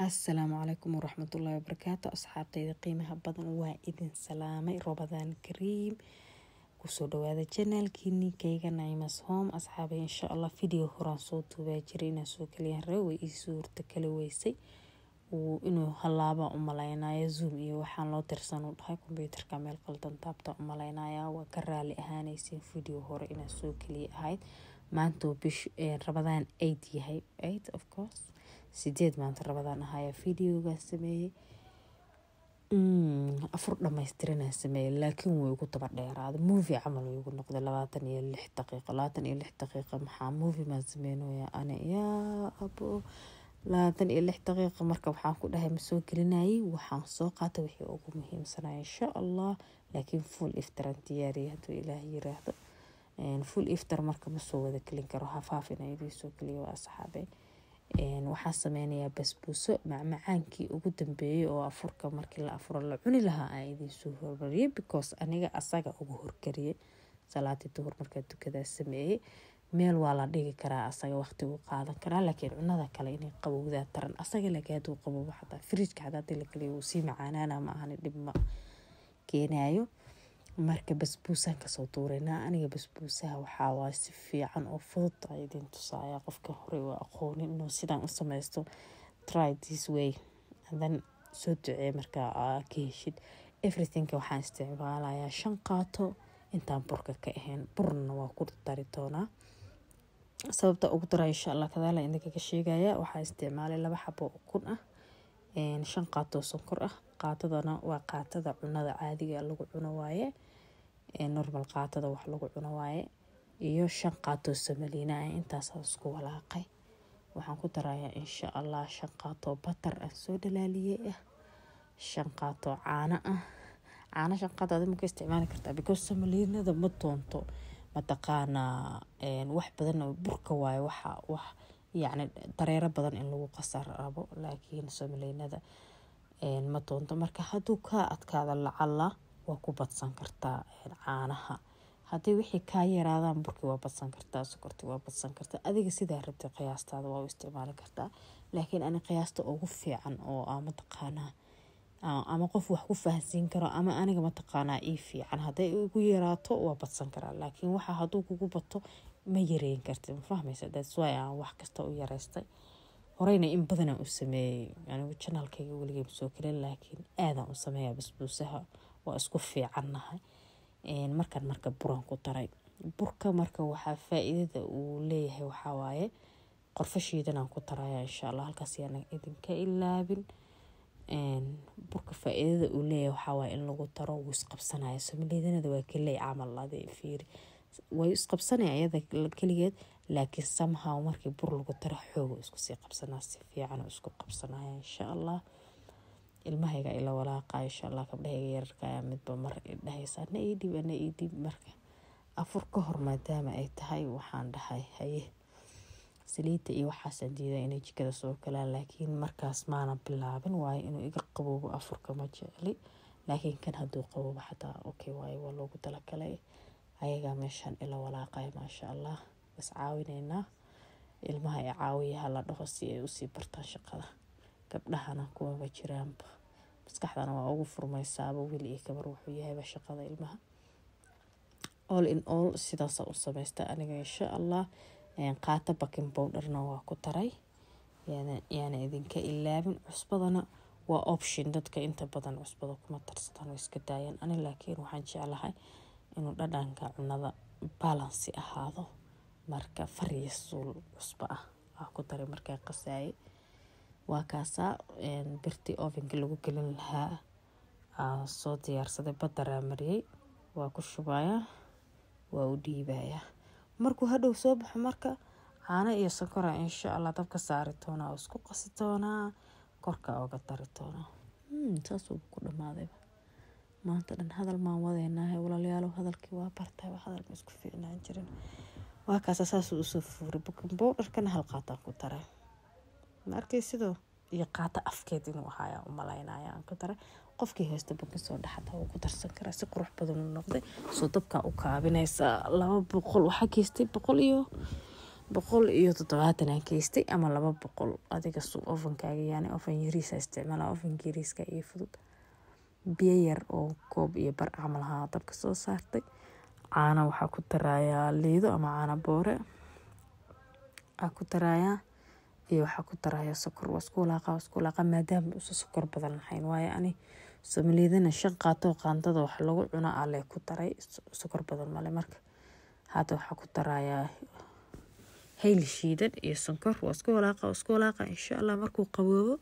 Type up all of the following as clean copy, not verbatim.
السلام عليكم ورحمة الله وبركاته. أصحابتي قيمها بدن وإذن سلامي رمضان كريم kusoo dhawaada channelkiini kayga Naimas Home. Asxaabay insha Allah video horaan soo duubay jiray inaan soo kaliya way ii suurta kala weysay oo inuu halaaba u maleynaayo Zoom iyo waxaan loo tirsan u dhahay computerka meel qaldan taabta u maleynaayo waa ka raali ahaanaysin video hore inaan soo kaliya ahayd maanta bish Ramadan 8 yahay 8 of course sideed maanta Ramadan ahaya videoga sameeyay afur dhamaystiran sameeyay laakiin way ugu tabar dheeraad movie camal way ugu noqday 26 daqiiqo maxaa movie ma sameeyno ana yaa abo 26 daqiiqo marka waxaan ku dhahay ma soo gelinayay waxaan soo qaatay wixii ugu muhiimsan insha Allah laakiin full iftaran diyaari haduu Ilaahay yiraahdo full iftar marka ma soo wada kelin karo hafaafina idii soo kaliyo asxaabay waxaan sameeynayaa basbuuso macmacaankii ugu dambeeyay oo afurka markii la afuro la cuni lahaa aan idin soo hormariyay because aniga asaga ugu horkariyay salaati duhur marka tukada sameeyay meel waa la dhigi karaa asaga waqti uu qaadan karaa laakiin cunada kale inay qabowda taran asaga lageed uu qaboobo xataa fridge hada la kaliyo si macaanana ma ahan dib ma keenayo marka basbuusan ka soo tuurayna aniga basbuusaha waxa waa si fiican oo fudud ay idin tusaya qofka hore waa aqoonin inuu sidaan u sameesto try this way and then soo ducee marka ka heshid everything waxaan isticmaalayaa 5 qaato intaan burka ka ahayn burna waa ku dari doonaa sababta ugu daray insha Allah kadaala indhaga ka sheegaya waxaan isticmaalay 2 xabo ukun ah 5 qaato sonkor ah qaatadana waa qaatada cunada caadiga lagu cuno waaye normal qaatada wax lagu cuno waaye iyo 5 qaato samaliina intaas isku walaaqay waxaan ku darayaa insha Allah 5 qaato butter ah soo dhalaaliyay 5 qaato caano ah caano 5 qaato aad ma ka isticmaali kartaa because samaliinada ma toonto ma taqaana wax badan oo burka waaye wax يعني dareero badan in lagu qasar rabo laakiin samaleynada ma toonto marka haduu ka adkaada lacala waa ku badsan kartaa caanaha hadii wixii ka yaraadaan burki waa badsan kartaa sokorti waa badsan kartaa adiga sida rabtay qiyaastaada waa u isticmaali kartaa laakiin ani qiyaasta ugu fiican oo ama taqaana ama qof wax ku fahansiin karo ama aniga ma taqaana ii fiican haday ugu yaraato waa badsan karaa laakiin waxa haduu kugu bato ma yareyn kartid ma fahmaysaa that's why aan wax kasta u yareystay horeyna in badan u sameeyay anigu channelkayga waligeed soo kale laakiin aadan u sameeyaa basbuusaha waa isku fiicanahay marka buran ku daray burka marka waxa faa'iidada uu leeyahay waxa waaye qorfashiidan aan ku daraya insha Allah halkaas yana idinka ilaabin burka faa'iidada uu leeyahay waxa waaye in lagu daro wis qabsanayo samaleedanada waa kale camal laday fiiri way isqabsanay ayada kaligeed laakiin somehow markii bur lagu daro xoog isku sii qabsanaa si fiican isku qabsanaya insha Allah ilmahayga ila walaaqa insha Allah kabdhayga yarka midba mar dhahaysa na iidib marka afur ka hor maadaama ay tahay waxaan dhahay haye saliida iyo waxa sandiida inay jikada soo galaan laakiin markaas maana bilaabin waayo inuu iga qaboobo afurka ma jecli laakiin kan haduu qaboobo xataa okay waayo waa loogu talagalay ayaga meeshan ila walaaqay ma sha Allah bas caawinayna ilmaha ay caawiyaha la dhaho si ay u sii bartaan shaqada gabdhahana kuwa jiraan maskaxdana waa ugu furmaysaaba wili iyo kabar wuxuu yahay shaqada ilmaha all in all sidaas u sameeysta aniga insha Allah qaata baking powderna waa ku taray yani idinka ilaabin cusbadana waa option dadka inta badan cusbada kuma tarsadaan way iska daayaan ani laakiin waxaan jeclahay inuu dhadhanka cunada balance ahaado marka fariisul cusba ah ku daray marka qasay waa kaasa birti ovenka lagu gelin lahaa soo diyaarsaday badara mariyay waa ku shubaya waa u dhiibaya markuu hadhow soo baxo marka caano iyo sonkor insha Allah dabka saari doona oo isku qasi doona korka uga dari doona taas uu ku dhamaaday maanta dhan hadal ma wadeenahay walaalayaal hadalkii waa bartay wax hadal isku fiicnaan jirin waa kaas asaas u soo fuuray baking powderkana hal qaata ku daray markii sidoo iyo qaata afkeed inuu ahaa u maleynaya aan ku daray qofkii haysta baking soo dhaxda uu ku darsan kara si qurux badan u noqday soo dabka u kaabinaysa 200 waxa geystay 100 iyo 170 aan kaystay ama 200 adiga ofankaaga yani ofan yariisa isticmaala ofanka yariiska iyo fudud biyo yar oo koob iyo bar camal ahaa dabka soo saartay caana waxaa ku darayaa liido ama caana boore ku darayaa iyo waxaa ku darayaa sokor isku laaqa maadaama uusan sokor badan lahayn waayo ani samaliidana 5 qaato qaandada wax lagu cuno alle ku daray sokor badan male marka hadda waxaa ku darayaa hayl shiidan iyo sonkor isku laaqa insha Allah markuu qaboobo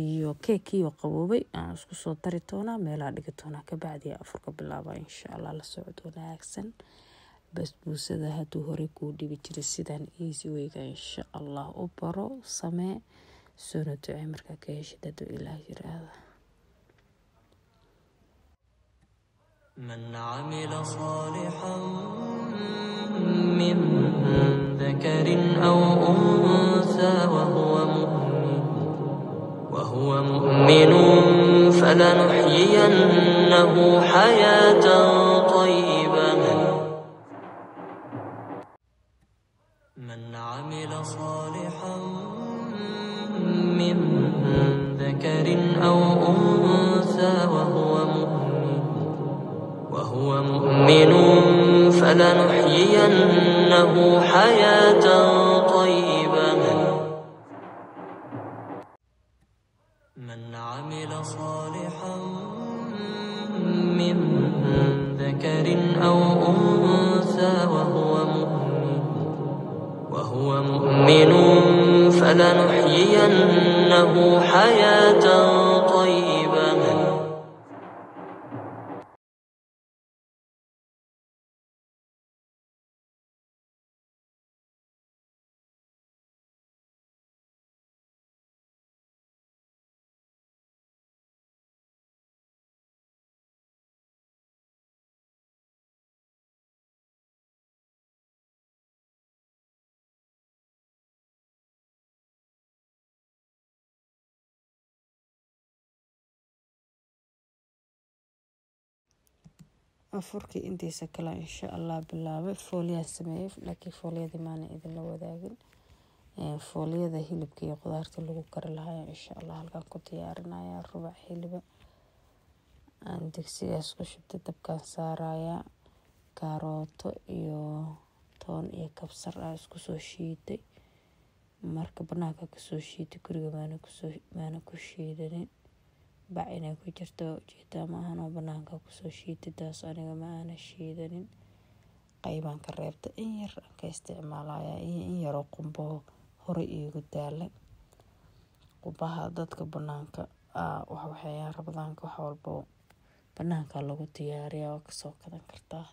iyo keekiyo qaboobay aan isku soo dari doonaa meelaha dhigi doonaa ka bacdi afurka bilaaba insha Allah la socdo wanaagsan basbuusada haduu hore ku dhibi jiray sidan easy wayga insha Allah u baro samee soo ducee marka ka heshid Ilaahay yiraahdo من عمل صالحا من ذكر أو أنثى وهو مؤمن فلنحيينه حياة طيبة من عمل صالحا من ذكر أو أنثى وهو مؤمن فلنحيينه حياة طيبة من عمل صالحا من ذكر أو أنثى وهو مؤمن فلنحيينه حياة طيبة afurkii intiisa kale insha Allah bilaabay fooliya sameeyay laakiin fooliyada maana idin la wadaagin fooliyada hilibka iyo qudaarta lagu kari lahaa insha Allah halkan ku diyaarinaya rubac hilib aan digsigaas ku shubtay dabkan saaraya karooto iyo toon iyo kabsar isku soo shiiday marka banaanka ka soo shiiday guriga maana ku shiidanin bac inay ku jirto jeeda ma ahan oo banaanka ku soo shiiday taas aniga ma aana shiidanin qaybaan ka reebta in yar ka isticmaalaya in yar oo qumbo hore iigu daalay qumbaha dadka banaanka waxay rabadaanka wax walbo banaanka lagu diyaariyaa oo ka soo kadan kartaa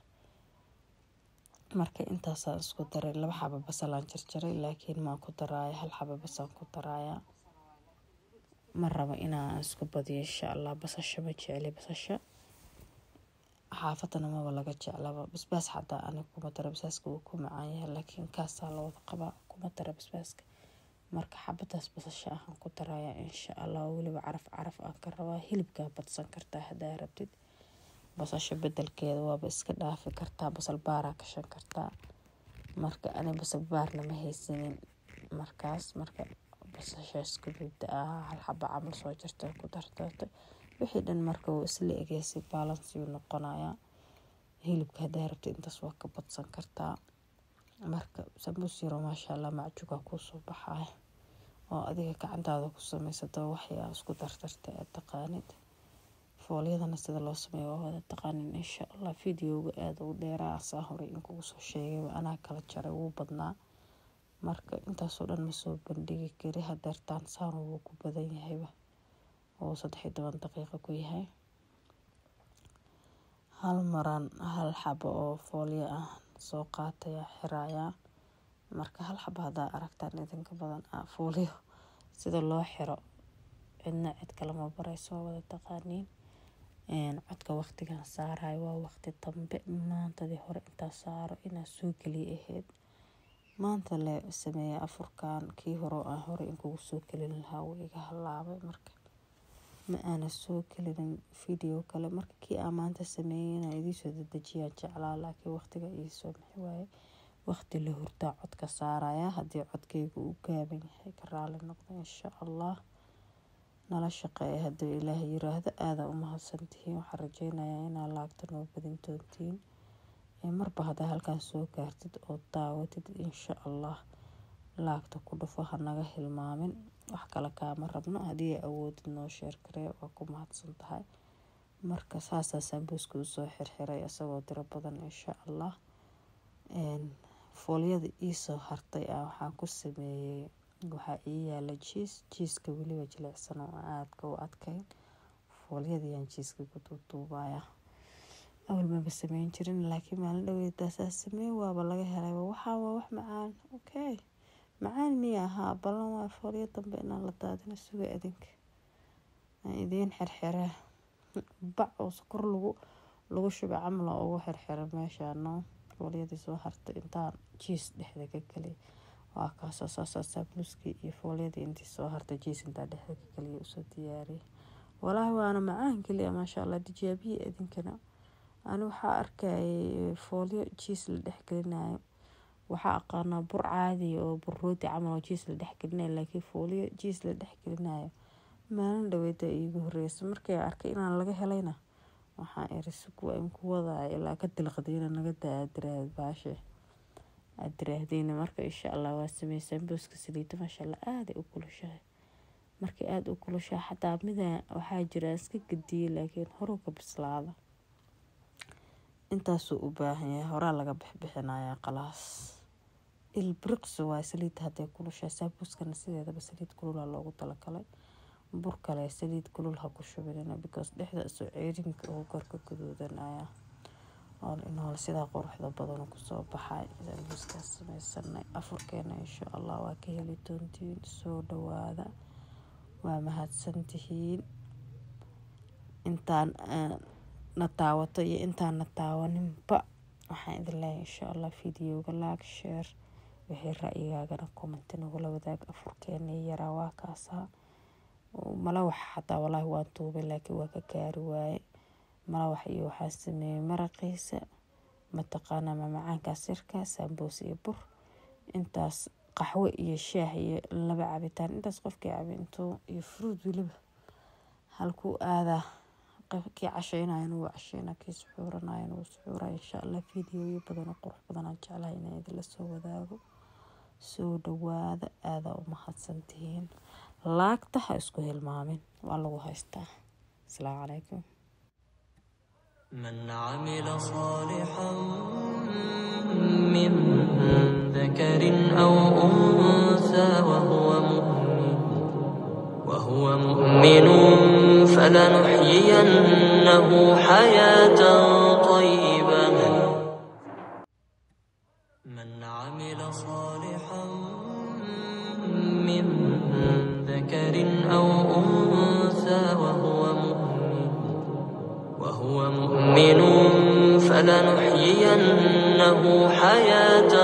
marka intaas isku daray 2 xabo basal aan jarjaray laakiin ma ku daraaya 1 xabo basal ku daraaya ma rabo inaan isku badiyo insha Allah basasha ma jecli basasha xaafadana ma laga jeclaba basbaas xataa aniga kuma daro basbaaska uu ku macaan yahay laakiin kaas la wada qabaa kuma daro basbaaska marka xabadaas basasha aan ku daraaya insha Allah waliba caraf aan ka rabaa hilibka badsan kartaa hadaa rabtid basasha bedelkeeda waaba iska dhaafi kartaa basal baara ka shan kartaa marka ani basal baar lama haysanin markaas marka basasha isku bidda 1 xabo camal soo jarto ku darto wixii dhan marka uu isla egeysay balance uu noqonaya hilibka hadaa rabtid intaas waa ka badsan kartaa marka sambuus yar ma sha Allah macjuuga ku soo baxay oo adiga gacantaada ku sameysado waxya isku dartartay taqaanid fooliyadana sida loo sameeyo wada taqaanin insha Allah videoga aad u dheeraa saa hore in kugu soo sheegay ana kala jaray uu badnaa marka intaas oo dhan ma soo bandhigi kari hadartaan saan uu ku badan yahay oo 13 daqiiqo ku yahay hal maran hal xabo oo fooliya soo qaatay xiraaya marka hal xabo hada aragtaan idinka badan fooliyo sida loo xiro cidna cid kale ma barayso wada taqaanin codka waqtigan saaray waa waqti dambe maantadii hore inta saaro ina soo gali ahayd maanta la sameeyay afurkan kii hore in kugu soo galin lahaa iga halaabay marka ma ana soo galin video kale marka kii maanta sameeyay idin soo dadajiyay jeclaa laakiin waqtiga ii soo bixi waayay waqti la hurdaa codka saaraya. haddii codkaygu uu gaaban yahay ka raali noqdo insha allah. nala shaqeeya hadduu ilaahay yiraahdo. aada u mahadsantihiin. waxaan rajeynayaa inaad laagta noo badin doontiin marba haddaa halkaan soo gaartid oo daawatid insha allah. laagta ku dhufo, ha naga hilmaamin. wax kale kaama rabno. haddii awoodid noo sheer garee waa ku mahadsan tahay. marka saasaa sambuuska usoo xirxiray isagoo tiro badan insha allah. foolyada iisoo hartay waxaan ku sameeyey, waxaa ii yaala jiiska weliba jilicsan oo aadka u adkayn. foolyadayaan jiiska ku duuduubaya. awal maba sameyn jirin, laakiin maalin dhaweydaasaa sameey waaba laga helay. waxaa waa wax macaan. okay, macaan miya ahaa ballan waa foolyo dambe inaan la daadina. suga adinka aan idiin xirxira bac oo sokor lagu shubay camal oo ugu xirxira meeshaano. foolyadii soo hartay intaan jiis dhexda ka galay. waa kaasoo saasaa bluskii iyo foolyadii intii soo hartay jiis intaa dhexda ka galay usoo diyaariyay. walaahi waana macaan keliya maasha allah. tijaabiye idinkana. ani waxaa arkay foolyo jiis la dhex gelinayo. waxaa aqaanaa bur caadi oo bur rooti camal oo jiis la dhex gelinayo, laakiin foolyo jiis la dhex gelinayo maalin dhaweeda iigu horreysay. markay arkay inaan laga helayna waxaan erisug waa in ku wadaa ilaa ka dilqadiina naga daadiraad baashe adiraahdeyna. marka insha allah waa sameysaan booska saliida maasha allah aaday u kulushahay. markay aada u kulushahay xataa mida waxaa jira iska gadiyey laakiin horuu ka bislaada. intaasuu u baahan yahay. horaa laga bixbixinayaa qalaas. ilbriqsi waa saliid hadday kulushahay. sambuuskana sideedaba saliid kulula loogu talagalay. bur kale saliid kulul ha ku shubinina because dhexda soo ceerinka ugu korka gaduudanaya oo inoo sidaa quruxda badan kusoo baxay. sambuuskaas sameysanay afurkeena insha allah waa ka heli doontiin. soo dhawaada. waa mahadsantihiin. intaan na daawato iyo intaan na daawaninba waxaan idin leeyahay insha allah videoga like, share, wixii ra'yigaagana comment nagula wadaag. afurkeena yaraa waa kaasaa. malawax xataa walaahi waan tuubay laakiin waa ka gaari waaye. malawax iyo waxaan sameeyey maraqiisa mataqaanaa mamacaankaas yarka sambuus iyo bur. intaas qaxwo iyo shaah iyo 2 cabitaan. intaas qofkii cabi intuu iyo fruit weliba halkuu aadaa. qofkii casheynayana wuu casheynaa, kii suxuuranayana wuu suxuuraa. insha allah videoyo badan oo qurux badan aan jeclahay inaan idinla soo wadaago. soo dhawaada. aadaa u mahadsantihiin. laagta ha isku hilmaamin. waa lagu haystaa. asalaamu calaykum. من عمل صالحا من ذكر أو أنثى وهو مؤمن فلنحيينه حياة طيبة. من عمل صالحا من ذكر أو أنثى وهو مؤمن فلنحيينه حياة